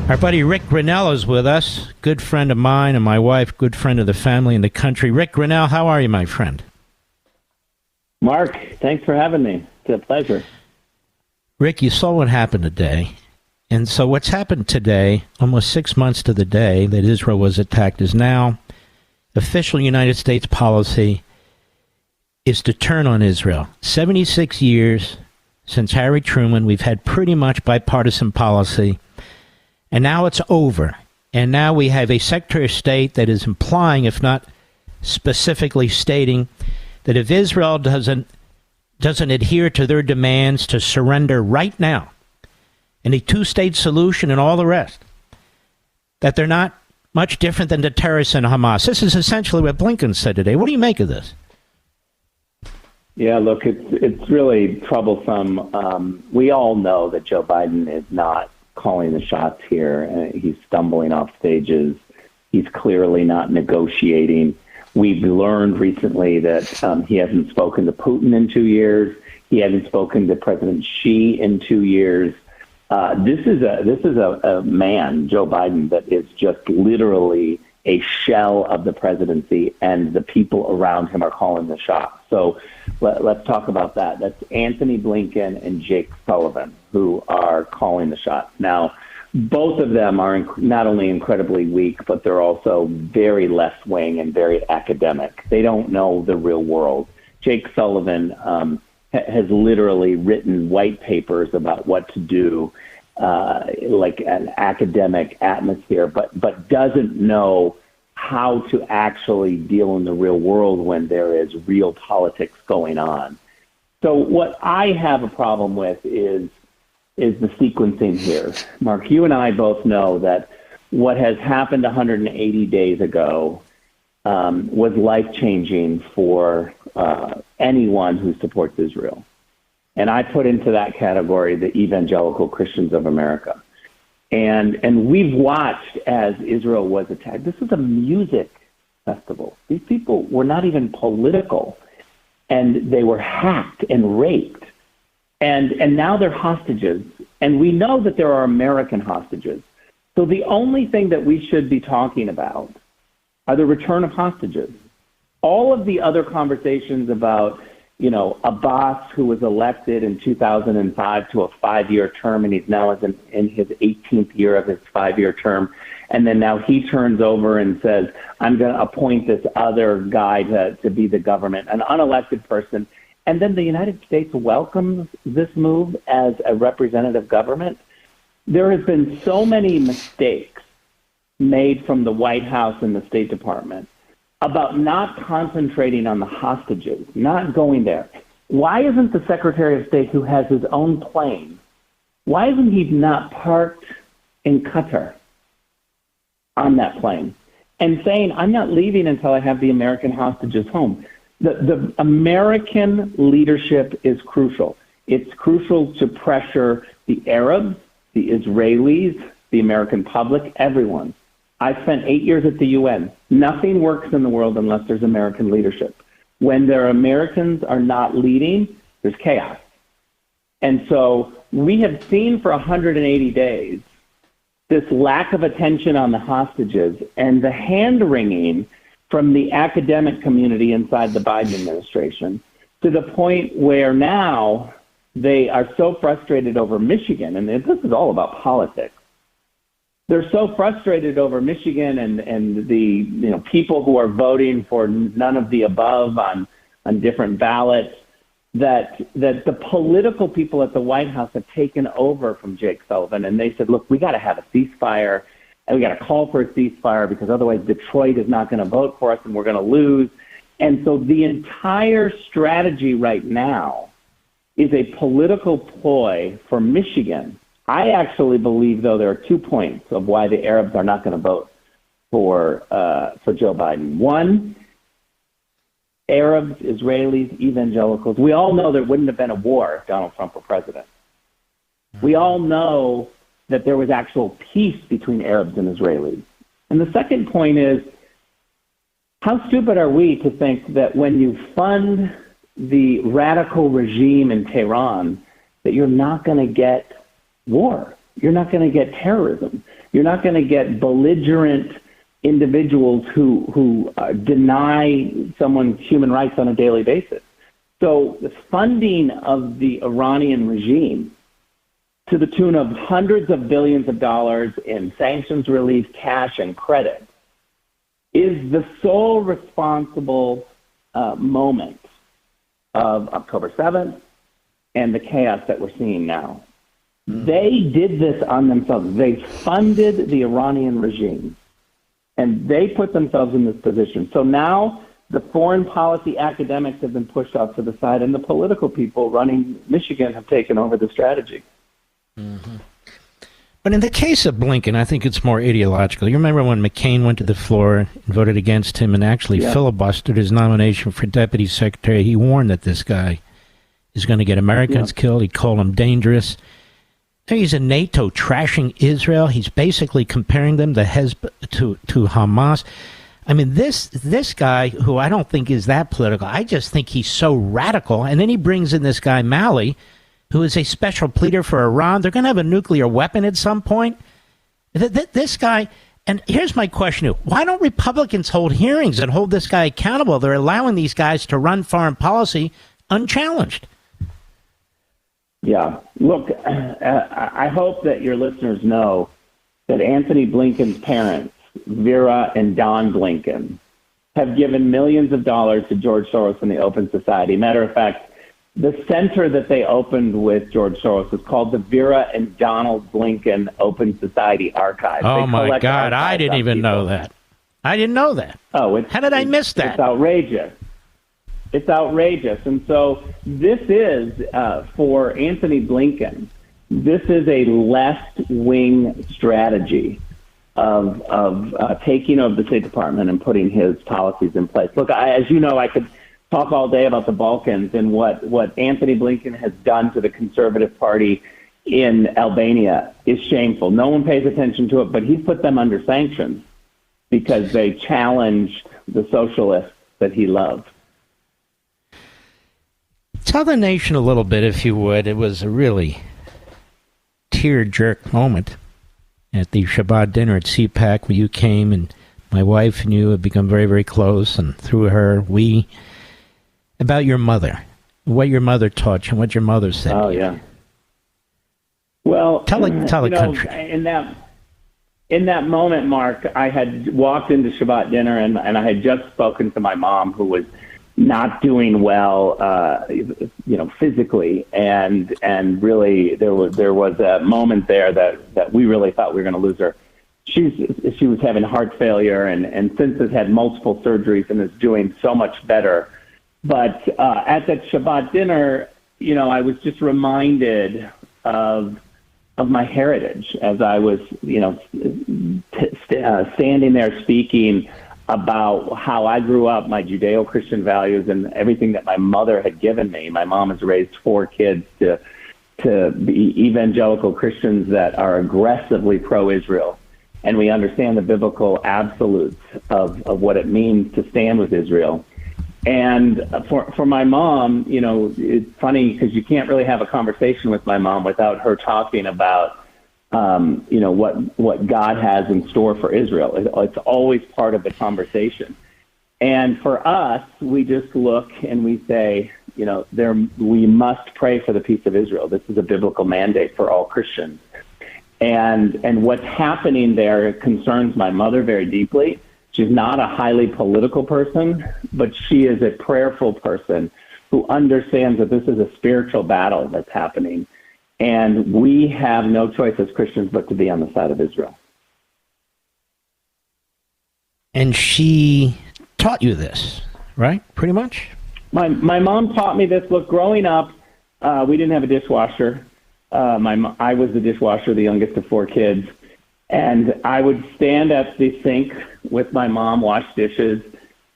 Our buddy Ric Grenell is with us, good friend of mine and my wife, good friend of the family and the country. Ric Grenell, how are you, my friend? Mark, thanks for having me. It's a pleasure. Ric, you saw what happened today. And so what's happened today, almost 6 months to the day that Israel was attacked, is now official United States policy is to turn on Israel. 76 years since Harry Truman, we've had pretty much bipartisan policy. And now it's over. And now we have a Secretary of State that is implying, if not specifically stating, that if Israel doesn't adhere to their demands to surrender right now, and a two-state solution and all the rest, that they're not much different than the terrorists and Hamas. This is essentially what Blinken said today. What do you make of this? Yeah, look, it's really troublesome. We all know that Joe Biden is not calling the shots here. He's stumbling off stages. He's clearly not negotiating. We've learned recently that he hasn't spoken to Putin in 2 years. He hasn't spoken to President Xi in 2 years. This is a man, Joe Biden, that is just literally a shell of the presidency, and the people around him are calling the shots. So let's talk about that. That's Anthony Blinken and Jake Sullivan, who are calling the shots. Now, both of them are not only incredibly weak, but they're also very left-wing and very academic. They don't know the real world. Jake Sullivan has literally written white papers about what to do, like an academic atmosphere, but doesn't know how to actually deal in the real world when there is real politics going on. So what I have a problem with is the sequencing here. Mark, you and I both know that what has happened 180 days ago was life-changing for anyone who supports Israel. And I put into that category the evangelical Christians of America. And we've watched as Israel was attacked. This is a music festival. These people were not even political, and they were hacked and raped. And now they're hostages. And we know that there are American hostages. So the only thing that we should be talking about are the return of hostages. All of the other conversations about, Abbas, who was elected in 2005 to a 5-year term, and he's now in his 18th year of his 5-year term. And then now he turns over and says, I'm going to appoint this other guy to be the government, an unelected person. And then the United States welcomes this move as a representative government. There has been so many mistakes made from the White House and the State Department about not concentrating on the hostages, not going there. Why isn't the Secretary of State, who has his own plane, why isn't he not parked in Qatar on that plane and saying, I'm not leaving until I have the American hostages home? The American leadership is crucial. It's crucial to pressure the Arabs, the Israelis, the American public, everyone. I spent 8 years at the UN. Nothing works in the world unless there's American leadership. When their Americans are not leading, there's chaos. And so we have seen for 180 days this lack of attention on the hostages and the hand-wringing from the academic community inside the Biden administration, to the point where now they are so frustrated over Michigan, and this is all about politics. They're so frustrated over Michigan and the people who are voting for none of the above on different ballots, that the political people at the White House have taken over from Jake Sullivan, and they said, look, we got to have a ceasefire, and we got to call for a ceasefire because otherwise Detroit is not going to vote for us and we're going to lose. And so the entire strategy right now is a political ploy for Michigan. I actually believe, though, there are 2 points of why the Arabs are not going to vote for Joe Biden. One, Arabs, Israelis, evangelicals. We all know there wouldn't have been a war if Donald Trump were president. We all know that there was actual peace between Arabs and Israelis. And the second point is, how stupid are we to think that when you fund the radical regime in Tehran, that you're not going to get war? You're not going to get terrorism. You're not going to get belligerent individuals who deny someone's human rights on a daily basis. So the funding of the Iranian regime to the tune of hundreds of billions of dollars in sanctions relief, cash, and credit is the sole responsible moment of October 7th and the chaos that we're seeing now. They did this on themselves. They funded the Iranian regime, and they put themselves in this position. So now the foreign policy academics have been pushed off to the side, and the political people running Michigan have taken over the strategy. Mm-hmm. But in the case of Blinken, I think it's more ideological. You remember when McCain went to the floor and voted against him and actually filibustered his nomination for deputy secretary? He warned that this guy is going to get Americans killed. He called him dangerous. He's in NATO trashing Israel. He's basically comparing them to Hamas. I mean, this guy, who I don't think is that political, I just think he's so radical. And then he brings in this guy, Malley, who is a special pleader for Iran. They're going to have a nuclear weapon at some point. This guy, and here's my question: why don't Republicans hold hearings and hold this guy accountable? They're allowing these guys to run foreign policy unchallenged. Yeah. Look, I hope that your listeners know that Anthony Blinken's parents, Vera and Don Blinken, have given millions of dollars to George Soros and the Open Society. Matter of fact, the center that they opened with George Soros is called the Vera and Donald Blinken Open Society Archive. Oh, my God. I didn't even know that. I didn't know that. Oh, how did I miss that? It's outrageous. It's outrageous. And so this is, for Anthony Blinken, this is a left-wing strategy of taking over the State Department and putting his policies in place. Look, as you know, I could talk all day about the Balkans and what Anthony Blinken has done to the Conservative Party in Albania is shameful. No one pays attention to it, but he's put them under sanctions because they challenged the socialists that he loved. Tell the nation a little bit, if you would. It was a really tear-jerk moment at the Shabbat dinner at CPAC where you came, and my wife and you have become very, very close, and through her, about your mother, what your mother taught you, and what your mother said. Oh, yeah. Well, tell the country. In that moment, Mark, I had walked into Shabbat dinner, and I had just spoken to my mom, who was not doing well, physically, and really there was a moment there that we really thought we were going to lose her. She was having heart failure, and since has had multiple surgeries and is doing so much better. But at that Shabbat dinner, I was just reminded of my heritage as I was, standing there speaking about how I grew up, my Judeo-Christian values, and everything that my mother had given me. My mom has raised 4 kids to be evangelical Christians that are aggressively pro-Israel. And we understand the biblical absolutes of what it means to stand with Israel. And for my mom, it's funny because you can't really have a conversation with my mom without her talking about what God has in store for Israel. It's always part of the conversation. And for us, we just look and we say, we must pray for the peace of Israel. This is a biblical mandate for all Christians. And what's happening there concerns my mother very deeply. She's not a highly political person, but she is a prayerful person who understands that this is a spiritual battle that's happening. And we have no choice as Christians but to be on the side of Israel. And she taught you this, right? Pretty much? My mom taught me this. Look, growing up, we didn't have a dishwasher. I was the dishwasher, the youngest of 4 kids. And I would stand at the sink with my mom, wash dishes,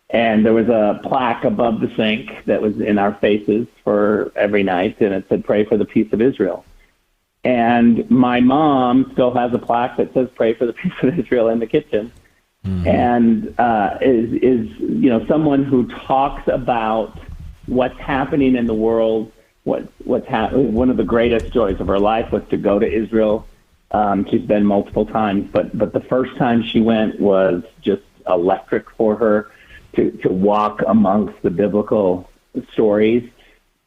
and there was a plaque above the sink that was in our faces for every night, and it said, "Pray for the peace of Israel." And my mom still has a plaque that says, "Pray for the peace of Israel" in the kitchen. Mm-hmm. And is someone who talks about what's happening in the world. One of the greatest joys of her life was to go to Israel She's been multiple times, but the first time she went was just electric for her to walk amongst the biblical stories.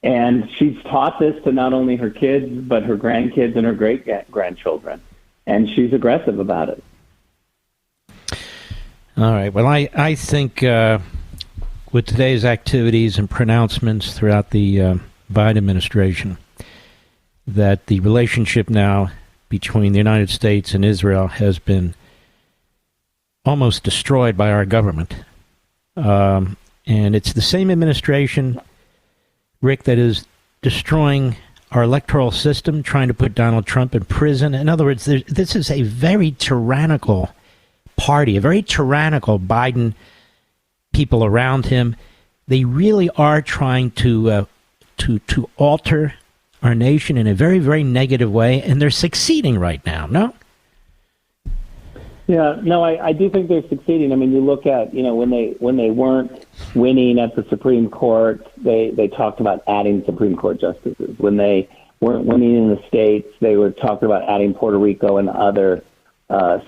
And she's taught this to not only her kids, but her grandkids and her great-grandchildren. And she's aggressive about it. All right. Well, I think with today's activities and pronouncements throughout the Biden administration, that the relationship now between the United States and Israel has been almost destroyed by our government. And it's the same administration, Rick, that is destroying our electoral system, trying to put Donald Trump in prison. In other words, this is a very tyrannical party, a very tyrannical Biden, people around him. They really are trying to alter our nation in a very, very negative way, and they're succeeding right now, no? Yeah, no, I do think they're succeeding. I mean, you look at, when they weren't winning at the Supreme Court, they talked about adding Supreme Court justices. When they weren't winning in the states, they were talking about adding Puerto Rico and other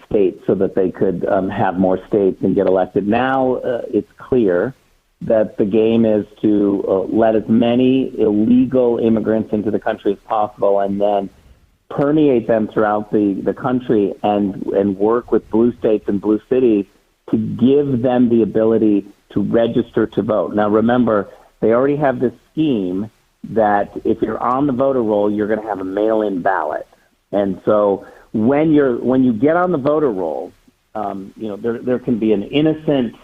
states so that they could have more states and get elected. Now it's clear that the game is to let as many illegal immigrants into the country as possible and then permeate them throughout the country and work with blue states and blue cities to give them the ability to register to vote. Now, remember, they already have this scheme that if you're on the voter roll, you're going to have a mail-in ballot. And so when you get on the voter roll, there can be an innocent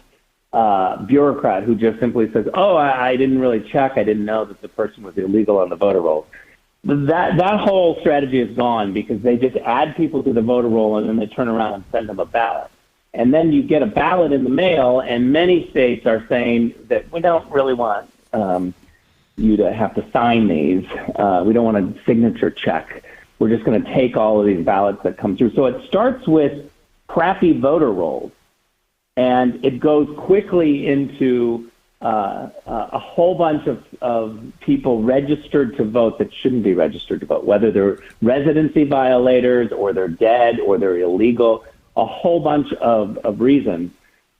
bureaucrat who just simply says, "Oh, I didn't really check. I didn't know that the person was illegal on the voter roll." That whole strategy is gone because they just add people to the voter roll and then they turn around and send them a ballot. And then you get a ballot in the mail, and many states are saying that we don't really want you to have to sign these. We don't want a signature check. We're just going to take all of these ballots that come through. So it starts with crappy voter rolls, and it goes quickly into a whole bunch of people registered to vote that shouldn't be registered to vote, whether they're residency violators or they're dead or they're illegal, a whole bunch of reasons.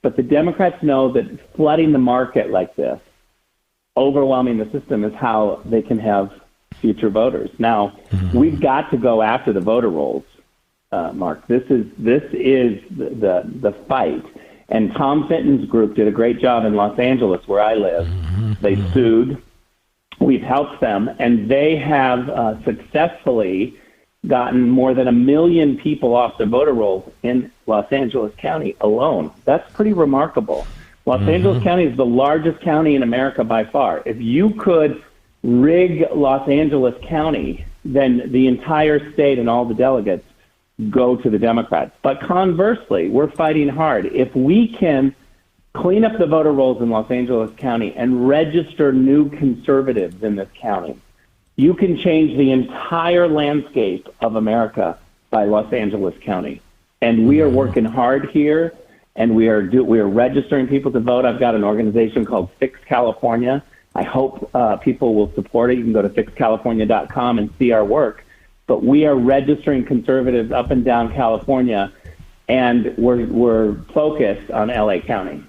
But the Democrats know that flooding the market like this, overwhelming the system, is how they can have future voters. Now, we've got to go after the voter rolls, Mark. This is the fight. And Tom Fitton's group did a great job in Los Angeles, where I live. They sued. We've helped them, and they have successfully gotten more than 1 million people off the voter rolls in Los Angeles County alone. That's pretty remarkable. Los Angeles County is the largest county in America by far. If you could rig Los Angeles County, then the entire state and all the delegates go to the Democrats. But conversely, we're fighting hard. If we can clean up the voter rolls in Los Angeles County and register new conservatives in this county, you can change the entire landscape of America by Los Angeles County. And we are working hard here, and we are registering people to vote. I've got an organization called Fix California. I hope people will support it. You can go to fixcalifornia.com and see our work. But we are registering conservatives up and down California, and we're focused on LA County.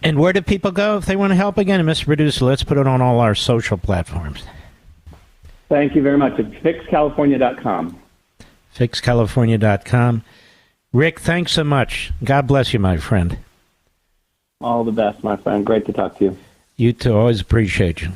And where do people go if they want to help again? And Mr. Producer, let's put it on all our social platforms. Thank you very much. It's fixcalifornia.com. Fixcalifornia.com. Rick, thanks so much. God bless you, my friend. All the best, my friend. Great to talk to you. You too. Always appreciate you.